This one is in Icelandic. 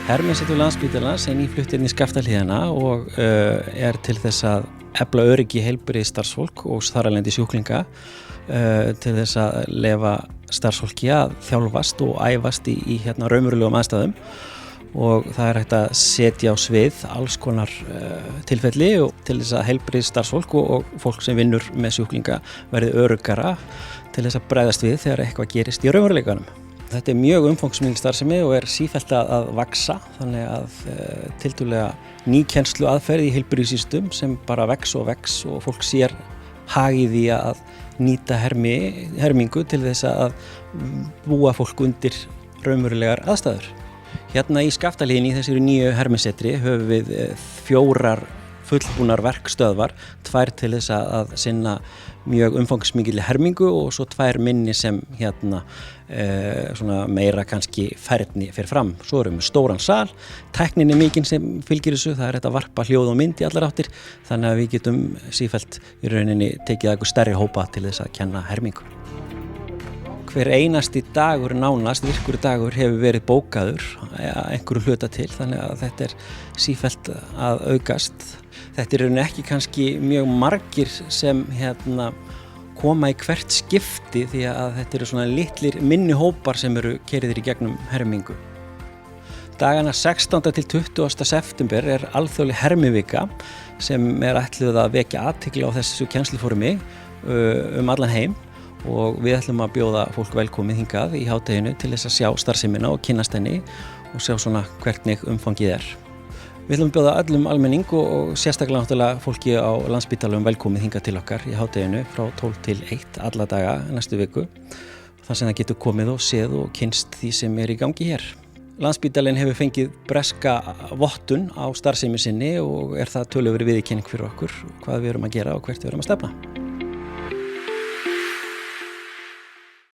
Hermisetur Landspítalans nýflutt inn í Skaftahlíðina og til þess að efla öryggi heilbrigðisstarfsfólk og þar af leiðandi sjúklinga til þess að leyfa starfsfólki að þjálfast og æfast í raunverulegum aðstæðum og það hægt að setja á svið alls konar tilfelli og til þess að heilbrigðisstarfsfólk og fólk sem vinnur með sjúklinga verði öruggara til þess að bregðast við þegar eitthvað gerist í raunveruleikanum. Þetta mjög umfangsmikil starfsemi og sífellt að vaxa, þannig að tiltölulega ný kennsluaðferð í heilbrigðissystem sem bara vex og fólk sér hag í því að nýta hermingu til þess að búa fólk undir raunverulegar aðstæður. Hérna í Skaftahlíðinni í þessari nýju hermisetri höfum við 4 fullbúnar verkstöðvar, 2 til þess að sinna mjög umfangsmikilli hermingu og svo 2 minni sem svona meira kannski færni fyrir fram. Svo erum við stóran sal, tæknin mikinn sem fylgir þessu, það hægt að varpa hljóð og mynd í allar áttir, þannig að við getum sífellt í rauninni tekið eitthvað stærri hópa til þess að kenna hermingu. Hver einasti dagur nánast, virkur dagur hefur verið bókaður einhverju hluta til, þannig að þetta sífellt að aukast. Þetta ekki kannski mjög margir sem koma í hvert skipti því að þetta svona litlir minni hópar sem eru keyrðir í gegnum hermingu. Dagana 16. til 20. september alþjóðleg hermivika sem ætluð að vekja athygli á þessu kennsluformi allan heim. Og við ætlum að bjóða fólk velkomið hingað í hádeginu til þess að sjá starfsemina og kynnast henni og sjá svona hvernig umfangið Við ætlum að bjóða öllum almenning og sérstaklega náttúrulega fólki á Landspítalanum velkomið hingað til okkar í hádeginu frá 12 til 1 alla daga næstu viku. Þar sem það getur komið og séð og kynnst því sem í gangi hér. Landspítalinn hefur fengið breska vottun á starfsemi sinni og það töluverð viðurkenning fyrir okkur hvað við erum að gera og hvert við erum að stefna.